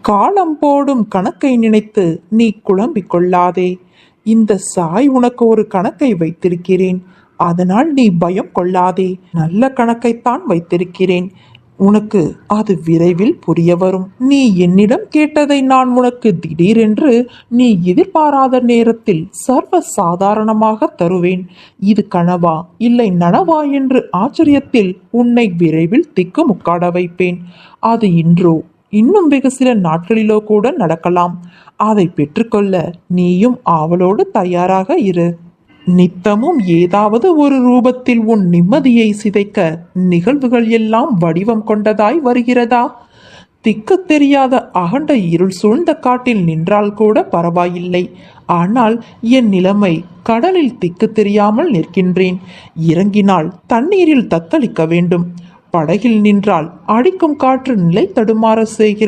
காலம் போடும் கணக்கை நினைத்து நீ குழம்பிக் கொள்ளாதே. இந்த சாய் உனக்கு ஒரு கணக்கை வைத்திருக்கிறேன். அதனால் நீ பயம் கொள்ளாதே. நல்ல கணக்கைத்தான் வைத்திருக்கிறேன். உனக்கு அது விரைவில் புரிய வரும். நீ என்னிடம் கேட்டதை நான் உனக்கு திடீரென்று நீ எதிர்பாராத நேரத்தில் சர்வ சாதாரணமாக தருவேன். இது கனவா இல்லை நனவா என்று ஆச்சரியத்தில் உன்னை விரைவில் திக்குமுக்காட வைப்பேன். அது இன்றோ இன்னும் வெகு சில நாட்களிலோ கூட நடக்கலாம். அதை பெற்றுக்கொள்ள நீயும் ஆவலோடு தயாராக இரு. நித்தமும் ஏதாவது ஒரு ரூபத்தில் உன் நிம்மதியை சிதைக்க நிகழ்வுகள் எல்லாம் வடிவம் கொண்டதாய் வருகிறதா? திக்கு தெரியாத அகண்ட இருள் சூழ்ந்த காட்டில் நின்றால் கூட பரவாயில்லை. ஆனால் என் நிலைமை கடலில் திக்கு தெரியாமல் நிற்கின்றேன். இறங்கினால் தண்ணீரில் தத்தளிக்க வேண்டும். படகில் நின்றால் அடிக்கும் காற்று நிலை தடுமாற செய்கிறது.